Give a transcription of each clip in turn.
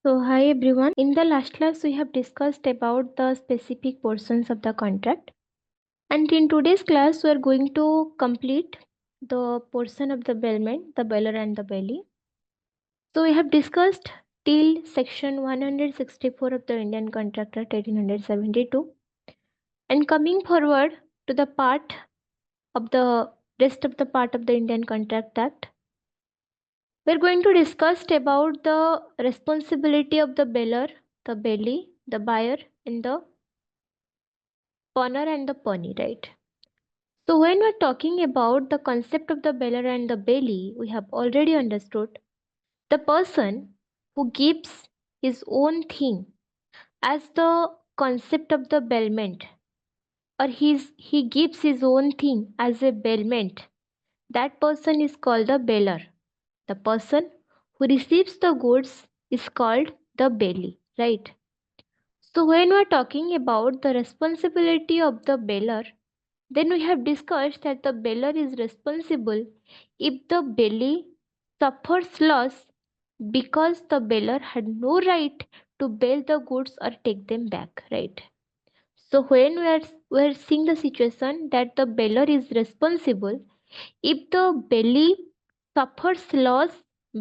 So, hi everyone. In the last class, we have discussed about the specific portions of the contract, and in today's class, we are going to complete the portion of the bailment, the bailer and the bailee. So, we have discussed till section 164 of the Indian Contract Act 1872, and coming forward to the part of the rest of the part of the Indian Contract Act, we are going to discuss about the responsibility of the bailer, the bailee, the buyer, and the Honor and the pony, right? So when we're talking about the concept of the bailer and the bailee, we have already understood the person who gives his own thing as the concept of the bailment, or he gives his own thing as a bailment. That person is called the bailer. The person who receives the goods is called the bailee, right? So when we're talking about the responsibility of the bailer, then we have discussed that the bailer is responsible if the bailee suffers loss because the bailer had no right to bail the goods or take them back, right? So when we are seeing the situation that the bailer is responsible if the bailee suffers loss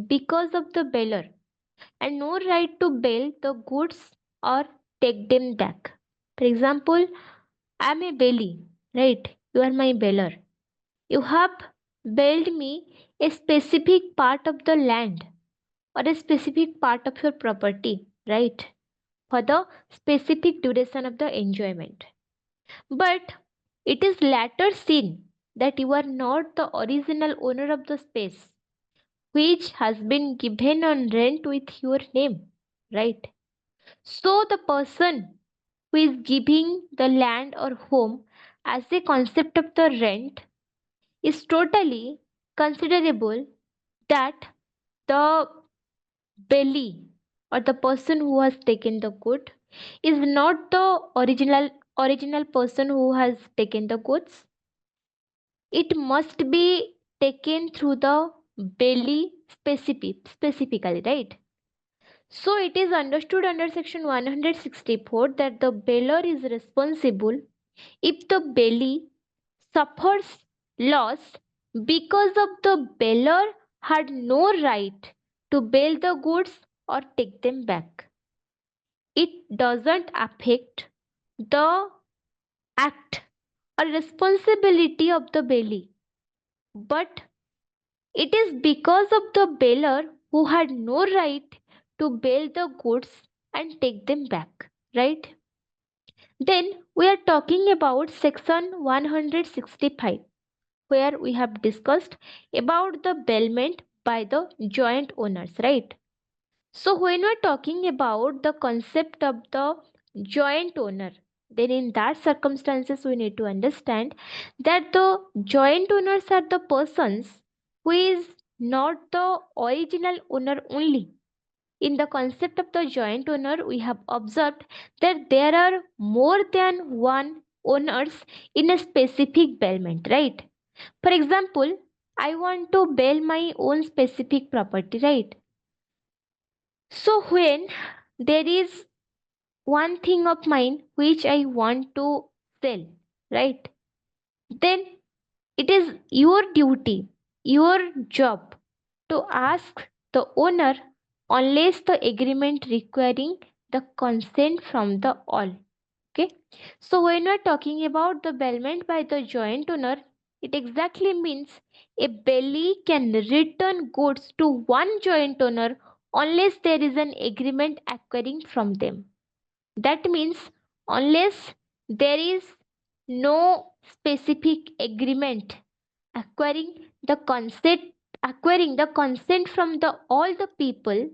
because of the bailer and no right to bail the goods or take them back. For example, I am a bailee, right? You are my bailer. You have bailed me a specific part of the land or a specific part of your property, right? For the specific duration of the enjoyment. But it is later seen that you are not the original owner of the space which has been given on rent with your name, right? So the person who is giving the land or home as a concept of the rent is totally considerable that the belly or the person who has taken the good is not the original person who has taken the goods. It must be taken through the belly specifically, right? So it is understood under section 164 that the bailer is responsible if the belly suffers loss because of the bailer had no right to bail the goods or take them back. It doesn't affect the act or responsibility of the bailee, but it is because of the bailer who had no right to bail the goods and take them back, right? Then we are talking about section 165 where we have discussed about the bailment by the joint owners, right? So when we're talking about the concept of the joint owner, then in that circumstances we need to understand that the joint owners are the persons who is not the original owner only. In the concept of the joint owner, we have observed that there are more than one owners in a specific bailment, right? For example, I want to bail my own specific property, right? So when there is one thing of mine which I want to sell, right? Then it is your duty, your job to ask the owner unless the agreement requiring the consent from the all. Okay. So when we're talking about the bailment by the joint owner, it exactly means a belly can return goods to one joint owner unless there is an agreement acquiring from them. That means unless there is no specific agreement acquiring the consent from the all the people,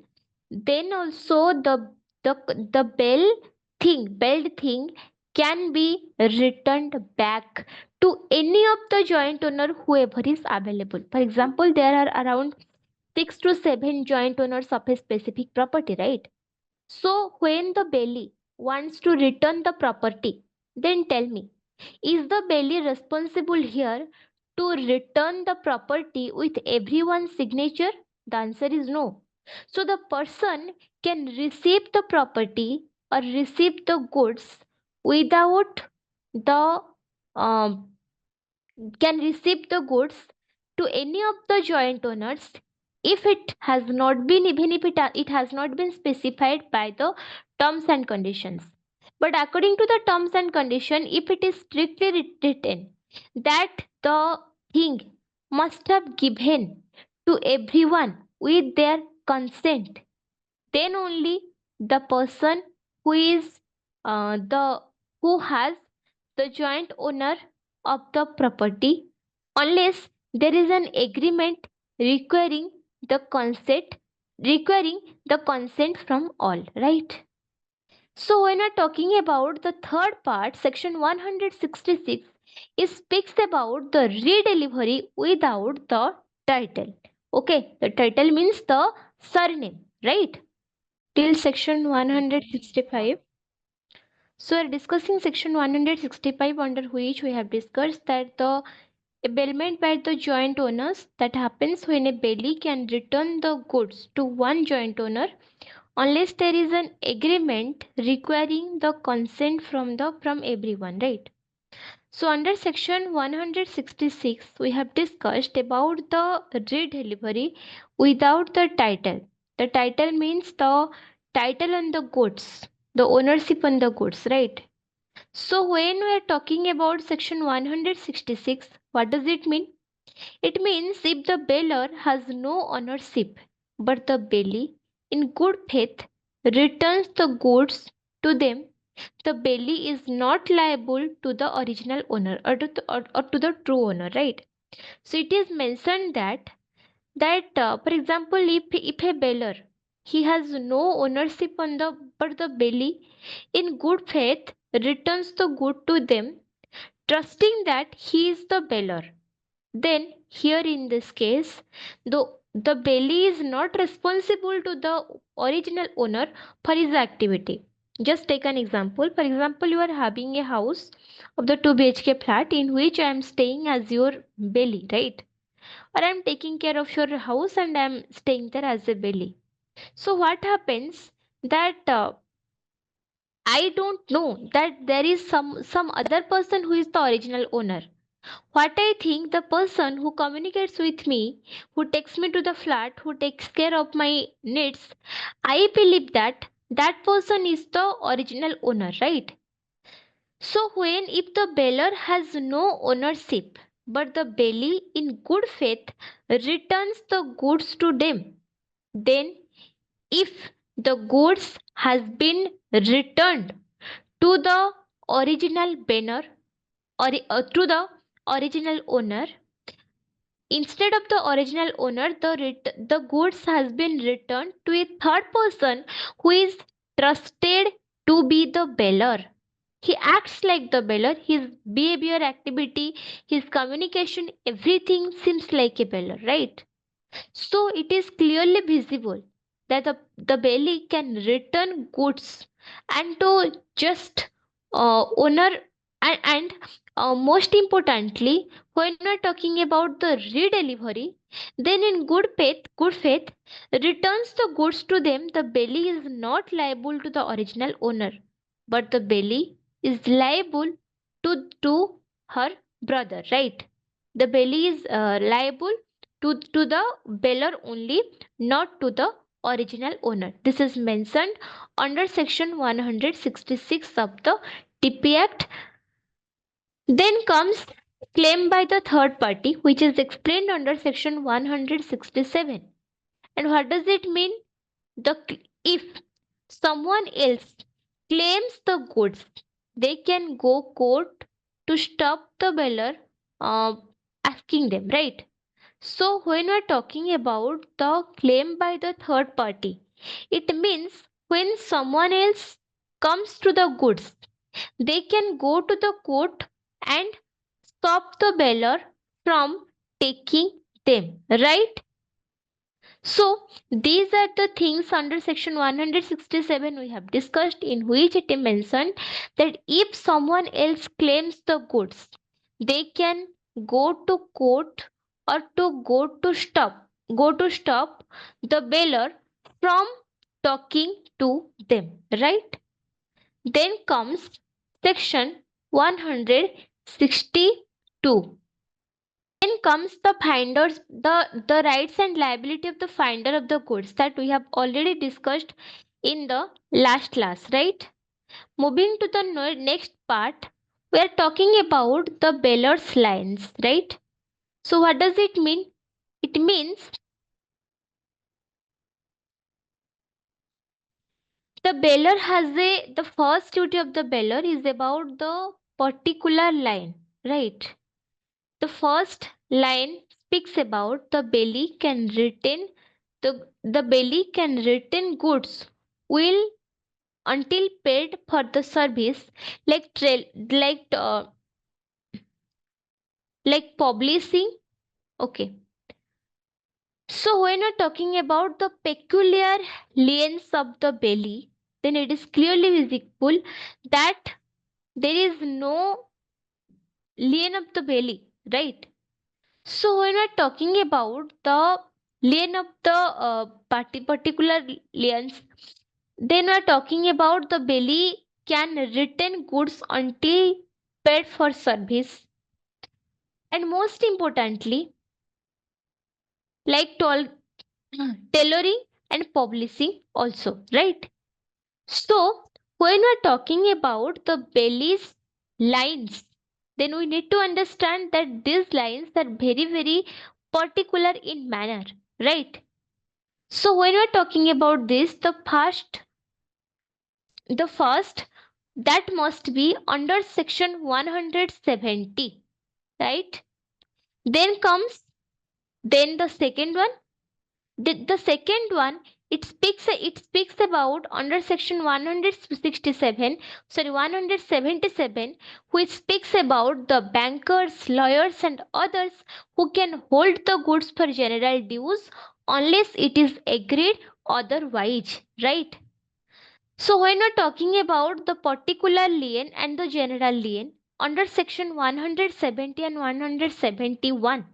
then also the the belled thing can be returned back to any of the joint owner whoever is available. For example, there are around 6 to 7 joint owners of a specific property, right? So when the belly wants to return the property, then tell me, is the belly responsible here to return the property with everyone's signature? The answer is no. So the person can receive the property or receive the goods without the um, can receive the goods to any of the joint owners if it has not been, even if it has not been specified by the terms and conditions. But according to the terms and condition, if it is strictly written that the thing must have given to everyone with their consent, then only the person who is the who has the joint owner of the property, unless there is an agreement requiring the consent requiring the consent from all, right? So when we're talking about the third part, section 166, it speaks about the redelivery without the title. Okay, the title means the surname, right? Till section 165. So we're discussing section 165, under which we have discussed that the abelment by the joint owners that happens when a bailee can return the goods to one joint owner unless there is an agreement requiring the consent from everyone, right? So under section 166 we have discussed about the redelivery without the title. The title means the title on the goods, the ownership on the goods, right? So when we are talking about section 166, what does it mean? It means if the bailor has no ownership, but the bailee, in good faith, returns the goods to them, the bailee is not liable to the original owner or to the true owner, right? So it is mentioned that for example, if a bailor, he has no ownership on the but the bailee in good faith returns the good to them, trusting that he is the bailor, then here in this case the bailee is not responsible to the original owner for his activity. Just take an example. For example, you are having a house of the 2 BHK flat in which I am staying as your bailee, right? Or I'm taking care of your house and I'm staying there as a bailee. So what happens that I don't know that there is some other person who is the original owner. What I think, the person who communicates with me, who takes me to the flat, who takes care of my needs, I believe that that person is the original owner, right? So when if the bailor has no ownership, but the bailee in good faith returns the goods to them, then if the goods has been returned to the original banner or to the original owner, instead of the original owner, the goods has been returned to a third person who is trusted to be the bailor. He acts like the bailor. His behavior, activity, his communication, everything seems like a bailor, right? So it is clearly visible that the bailee can return goods and to just owner, and most importantly, when we are talking about the redelivery, then in good faith returns the goods to them, the bailee is not liable to the original owner, but the bailee is liable to her brother, right? The bailee is liable to the bailor only, not to the original owner. This is mentioned under section 166 of the TP Act. Then comes claim by the third party, which is explained under section 167. And what does it mean? If someone else claims the goods, they can go court to stop the bailor uh, asking them, right? So, when we're talking about the claim by the third party, it means when someone else comes to the goods, they can go to the court and stop the bailor from taking them, right? So, these are the things under section 167 we have discussed, in which it is mentioned that if someone else claims the goods, they can go to court or go to stop the bailor from talking to them, right? Then comes section 162. Then comes the finders, the rights and liability of the finder of the goods that we have already discussed in the last class, right? Moving to the next part, we are talking about the Bayler's lines, right? So what does it mean? It means the Baylor has the first duty of the Baylor is about the particular line, right? The first line speaks about the belly can retain goods will until paid for the service like like publishing. Okay. So when we're talking about the peculiar liens of the belly, then it is clearly visible that there is no lien of the belly, right? So when we're talking about the lien of the particular liens, then we're talking about the belly can retain goods until paid for service, and most importantly, like tailoring and publishing also, right? So when we're talking about the belly's lines, then we need to understand that these lines are very particular in manner, right? So when we're talking about this, the first that must be under section 170, right? Then comes then the second one. The second one, it speaks about under section 167, sorry, 177, which speaks about the bankers, lawyers, and others who can hold the goods for general use unless it is agreed otherwise, right? So when we're talking about the particular lien and the general lien under section 170 and 171,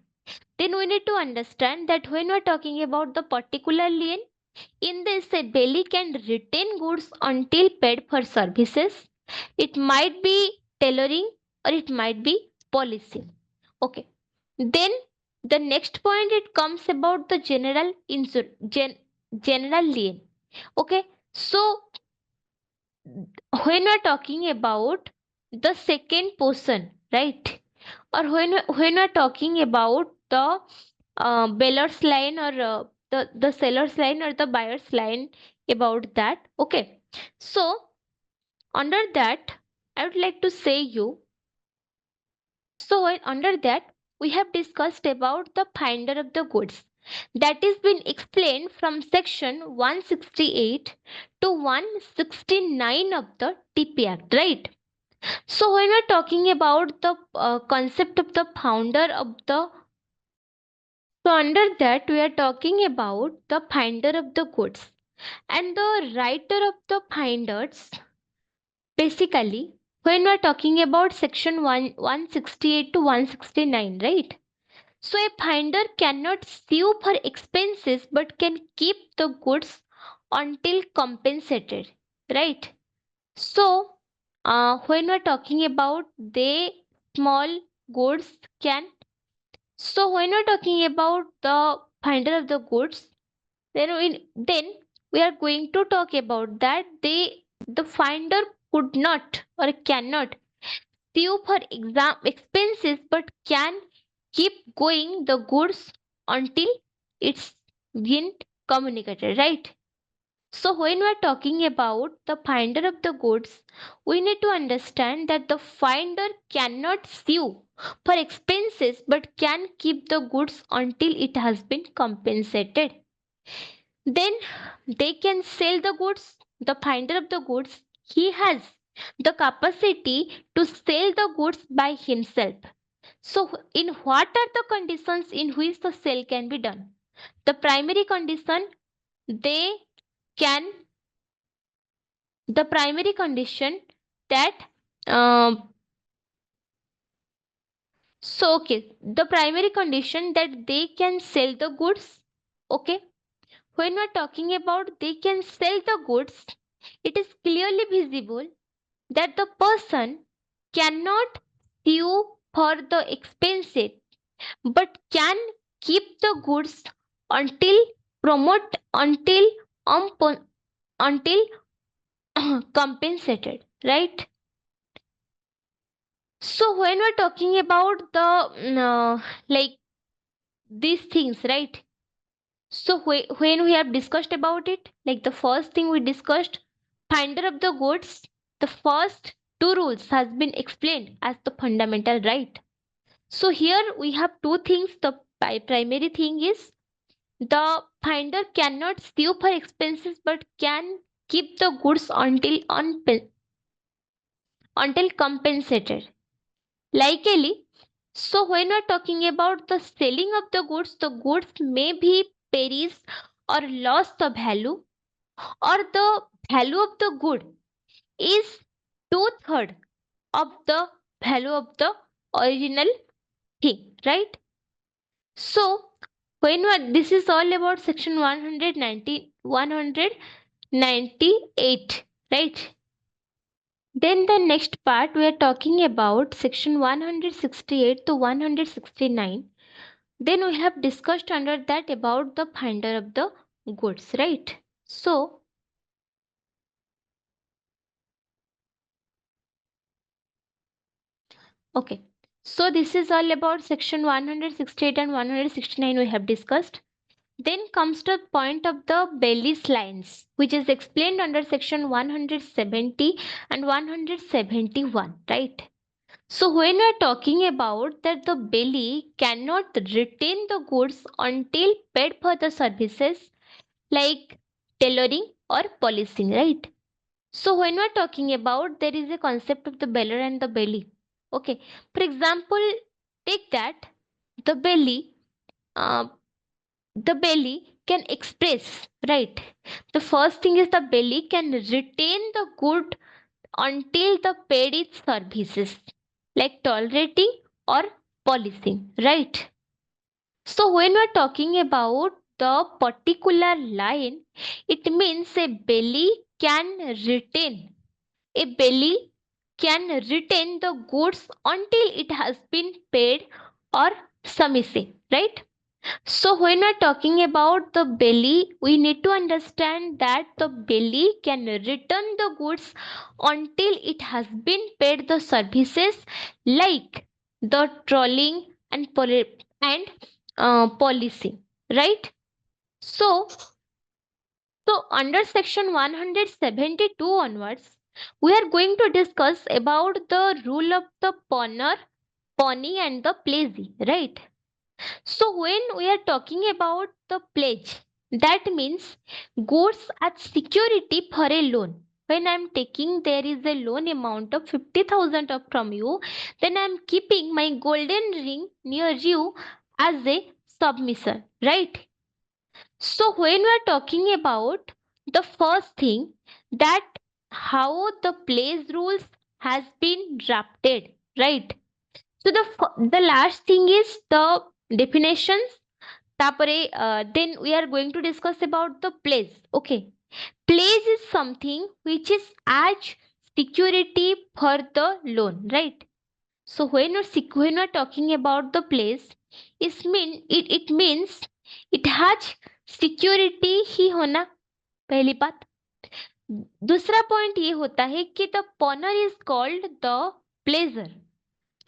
then we need to understand that when we're talking about the particular lien, in this a belly can retain goods until paid for services. It might be tailoring or it might be policing. Okay. Then the next point it comes about the general lien. Okay. So when we're talking about the second person, right? Or when we're talking about the beller's line or the seller's line or the buyer's line about that. Okay. So under that, I would like to say you. So under that, we have discussed about the finder of the goods. That is been explained from section 168 to 169 of the TP Act, right? So when we're talking about the concept of the founder of the so under that we are talking about the finder of the goods and the writer of the finders. Basically, when we are talking about section 168 to 169, right? So a finder cannot sue for expenses but can keep the goods until compensated, right? So, when we're talking about the small goods can, so when we're talking about the finder of the goods, then we are going to talk about that the finder could not or cannot sue for expenses but can keep going the goods until it's been communicated, right? So, when we're talking about the finder of the goods, we need to understand that the finder cannot sue for expenses but can keep the goods until it has been compensated. Then they can sell the goods. The finder of the goods, he has the capacity to sell the goods by himself. So, in what are the conditions in which the sale can be done? The primary condition, they can the primary condition that okay, the primary condition that they can sell the goods. Okay. When we're talking about they can sell the goods, it is clearly visible that the person cannot sue for the expenses but can keep the goods until promote until compensated, right? So when we're talking about the like these things, right? So when we have discussed about it, like the first thing we discussed, finder of the goods, the first two rules has been explained as the fundamental right. So here we have two things. The primary thing is the finder cannot sue for expenses but can keep the goods until compensated. Likely, so when we're talking about the selling of the goods may be perish or lost the value, or the value of the good is two-thirds of the value of the original thing, right? So this is all about section 198, right? Then the next part we are talking about section 168 to 169. Then we have discussed under that about the finder of the goods, right? So, okay. So this is all about section 168 and 169 we have discussed. Then comes the point of the Bailey's lines, which is explained under section 170 and 171, right? So when we are talking about that the Bailey cannot retain the goods until paid for the services like tailoring or policing, right? So when we're talking about there is a concept of the beller and the belly. Okay, for example, take that the uh, belly can express, right? The first thing is the belly can retain the good until the paid its services, like tolerating or policing, right? So when we're talking about the particular line, it means a belly can retain the goods until it has been paid or submissive, right? So when we're talking about the belly, we need to understand that the belly can return the goods until it has been paid the services like the trolling and policing, right? So under section 172 onwards, we are going to discuss about the rule of the pawner, pawnee and the pledge, right? So when we are talking about the pledge, that means goods as security for a loan. When I'm taking there is a loan amount of 50,000 from you, then I'm keeping my golden ring near you as a submission, right? So when we are talking about the first thing, that how the place rules has been drafted, right? So the last thing is the definitions. Tapare, then we are going to discuss about the place. Okay, place is something which is as security for the loan, right? So when we're talking about the place, it means it has security ही होना, पहली बात. दूसरा point ये होता है कि the pawnor is called the pledger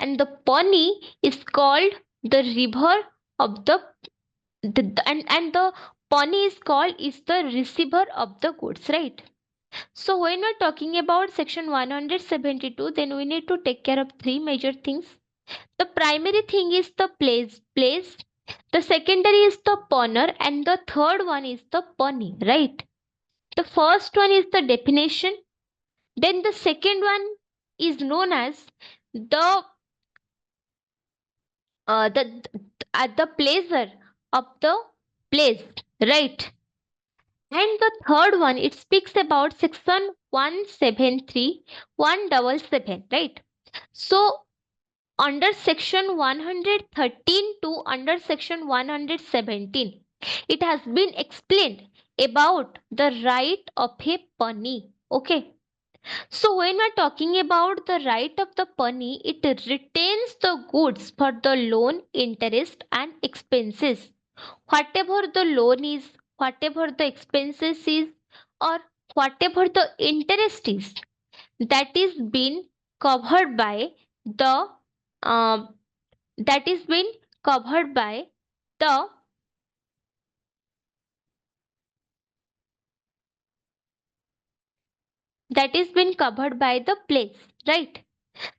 and the pawnee is called the river of and the pony is called is the receiver of the goods, right? So when we're talking about section 172, then we need to take care of three major things. The primary thing is the place. The secondary is the pawner, and the third one is the pony, right? The first one is the definition. Then the second one is known as the uh, the the pleasure of the place, right? And the third one, it speaks about section 173, 177, right? So under section 113 to under section 117, it has been explained about the right of a pony. Okay. So when we're talking about the right of the pony, it retains the goods for the loan, interest and expenses. Whatever the loan is, whatever the expenses is, or whatever the interest is, that is been covered by the uh, that is been covered by the that is been covered by the place, right?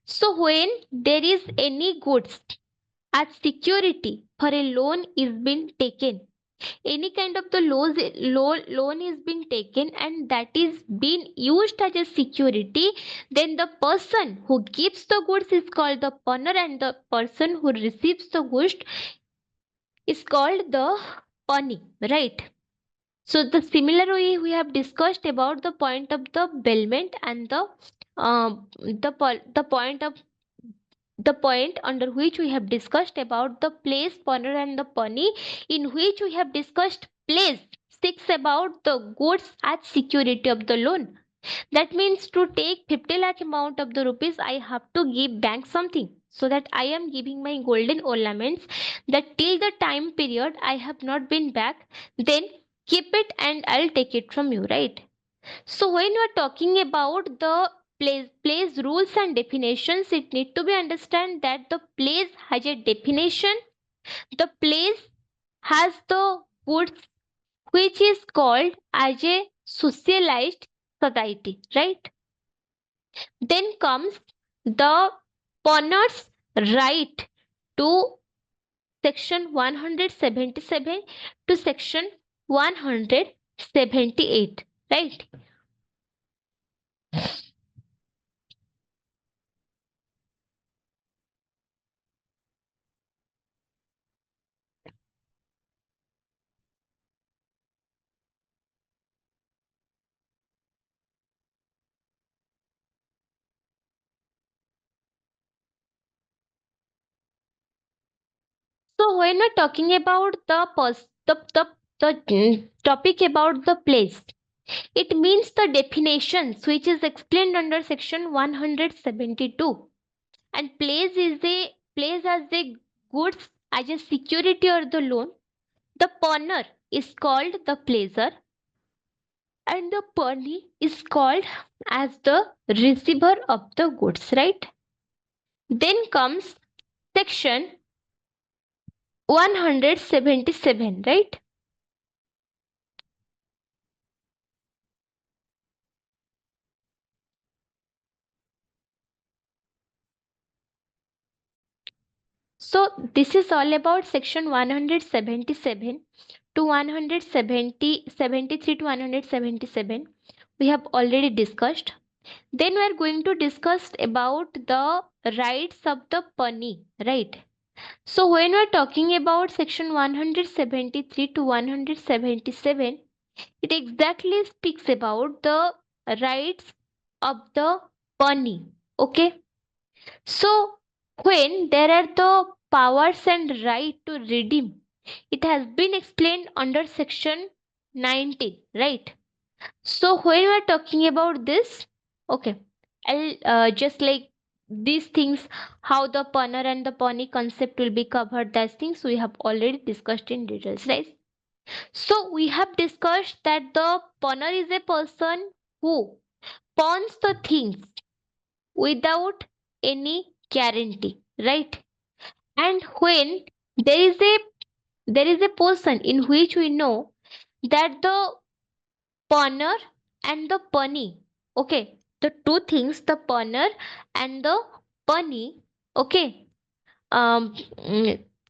So when there is any goods as security for a loan is being taken, any kind of the loan is being taken and that is being used as a security, then the person who gives the goods is called the pawnee and the person who receives the goods is called the pawnee, right? So the similar way we have discussed about the point of the bailment and the point of the point under which we have discussed about the place, pawnee and the pawnee, in which we have discussed place six about the goods as security of the loan. That means to take 50 lakh amount of the rupees, I have to give bank something. So that I am giving my golden ornaments that till the time period I have not been back, then keep it and I'll take it from you, right? So when we are talking about the place rules and definitions, it need to be understand that the place has a definition. The place has the goods which is called as a socialized society, right? Then comes the owner's right to section 177 to section 178, right? So when we're talking about the topic about the place, it means the definitions which is explained under section 172. And place as a goods as a security or the loan. The pawnee is called the placer and the pawnee is called as the receiver of the goods, right? Then comes section 177, right? So this is all about section 177 to 173 to 177. We have already discussed. Then we are going to discuss about the rights of the pawnee, right? So when we are talking about section 173 to 177, it exactly speaks about the rights of the pawnee. Okay. So when there are the powers and right to redeem, it has been explained under section 19, right? So when we are talking about this, okay, I'll just like these things, how the punner and the pawnee concept will be covered, those things we have already discussed in details, right? So we have discussed that the pawner is a person who pawns the things without any guarantee, right? And when there is a there is a person in which we know that the pawner and the pawnee, okay, the two things, the pawner and the pawnee, okay.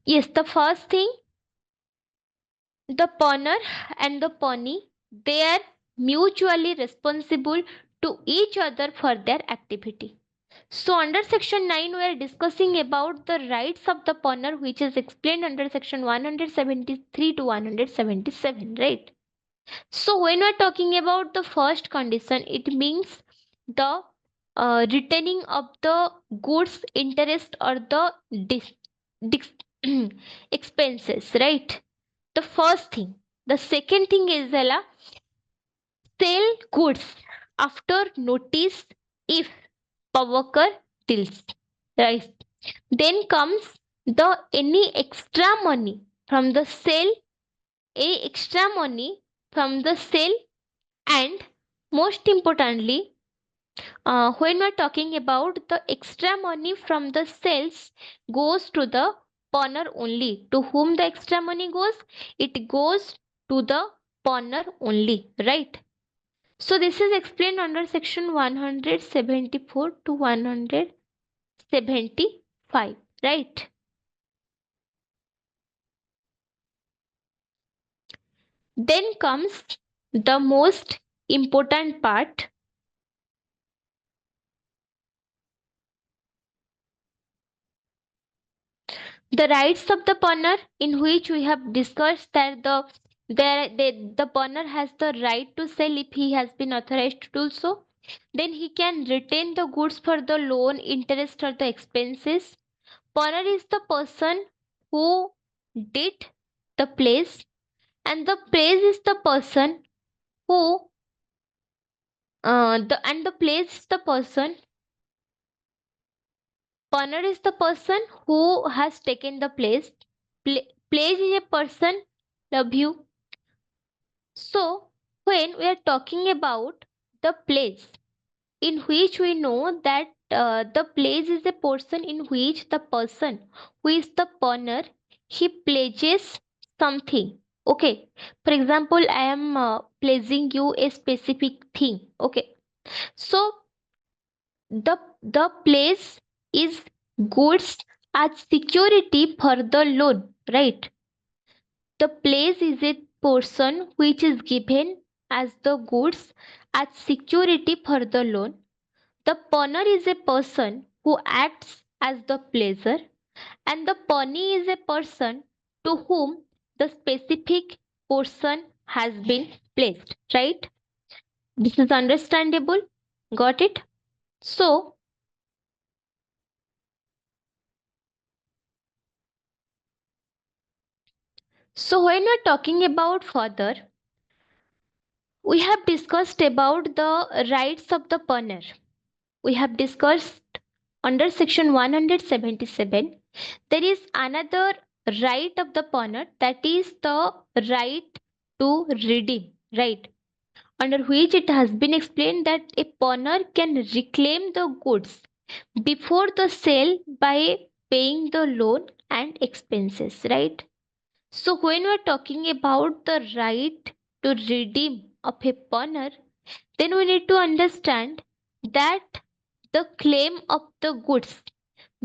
Yes, the first thing, the pawner and the pawnee, they are mutually responsible to each other for their activity. So under section 9 we are discussing about the rights of the pawner which is explained under section 173 to 177, right? So when we are talking about the first condition, it means the retaining of the goods, interest or the dis- expenses, right? The first thing. The second thing is sell goods after notice if Pavakar deals. Right. Then comes the any extra money from the sale, extra money from the sale, and most importantly, when we're talking about the extra money from the sales goes to the pawners only. To whom the extra money goes? It goes to the pawners only, right? So this is explained under section 174 to 175, right? Then comes the most important part, the rights of the pawners, in which we have discussed that the pawners has the right to sell if he has been authorized to do so. Then he can retain the goods for the loan, interest, or the expenses. Pawner is the person who did the place, and the place is the person who the place is the person. Pawner is the person who has taken the place. Place is a person. Love you. So when we are talking about the place, in which we know that the place is a portion in which the person who is the pawner, he pledges something. Okay. For example, I am pledging you a specific thing. Okay. So the place is goods as security for the loan, right? The place is a portion which is given as the goods as security for the loan. The pawner is a person who acts as the placer, and the pawnee is a person to whom the specific portion has been placed, right? This is understandable. Got it? So, so when we're talking about further, we have discussed about the rights of the pawner. We have discussed under section 177. There is another right of the pawner, that is the right to redeem, right? Under which it has been explained that a pawner can reclaim the goods before the sale by paying the loan and expenses, right? So when we are talking about the right to redeem of a pawner, then we need to understand that the claim of the goods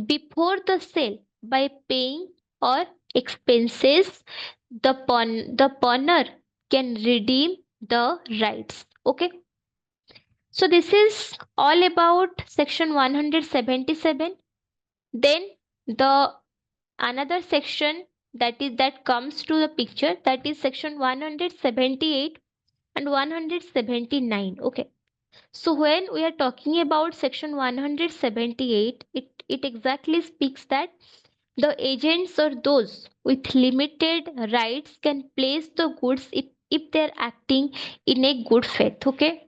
before the sale by paying or expenses, the pawner can redeem the rights. Okay. So this is all about section 177. Then the another section that comes to the picture, that is section 178 and 179. Okay. So when we are talking about section 178, it exactly speaks that the agents or those with limited rights can place the goods if they're acting in a good faith. Okay.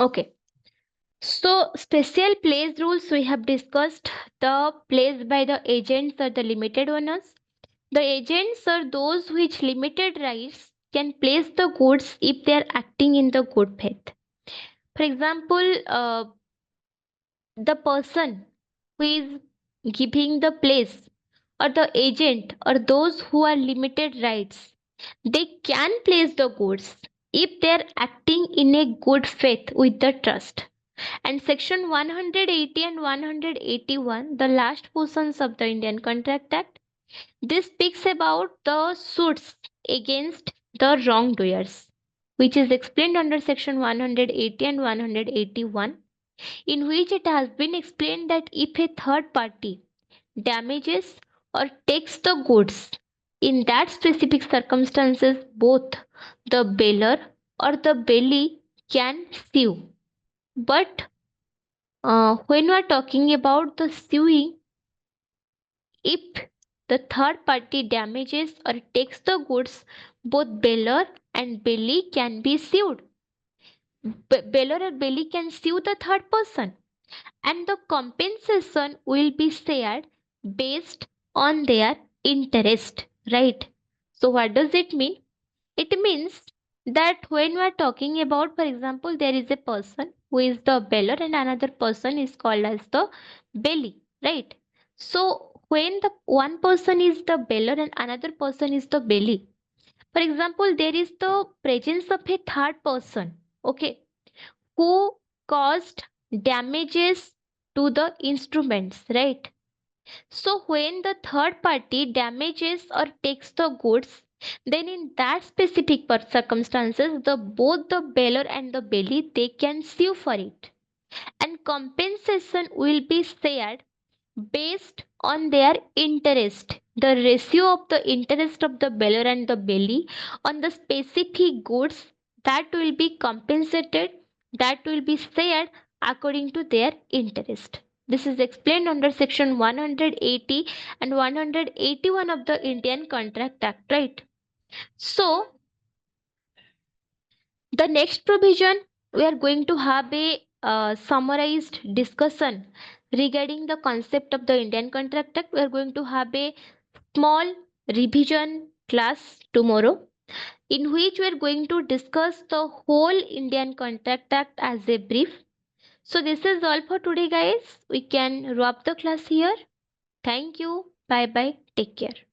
Okay. So special place rules we have discussed, the place by the agents or the limited owners. The agents are those which limited rights can place the goods if they are acting in the good faith. For example, the person who is giving the place or the agent or those who are limited rights, they can place the goods if they are acting in a good faith with the trust. And section 180 and 181, the last portions of the Indian Contract Act, this speaks about the suits against the wrongdoers, which is explained under section 180 and 181, in which it has been explained that if a third party damages or takes the goods, in that specific circumstances, both the bailer or the bailee can sue. But when we are talking about the suing, if the third party damages or takes the goods, both bailer and bailee can be sued. Bailer or bailee can sue the third person, and the compensation will be shared based on their interest, right? So what does it mean? It means that when we are talking about, for example, there is a person who is the bailer and another person is called as the bailee, right? So when the one person is the bailer and another person is the bailee, for example, there is the presence of a third person, okay, who caused damages to the instruments, right? So when the third party damages or takes the goods, then in that specific circumstances, the both the bailer and the bailee they can sue for it, and compensation will be shared based on their interest. The ratio of the interest of the bailer and the bailee on the specific goods that will be compensated, that will be shared according to their interest. This is explained under section 180 and 181 of the Indian Contract Act, right? So, the next provision, we are going to have a summarized discussion regarding the concept of the Indian Contract Act. We are going to have a small revision class tomorrow, in which we are going to discuss the whole Indian Contract Act as a brief. So, this is all for today, guys. We can wrap the class here. Thank you. Bye bye. Take care.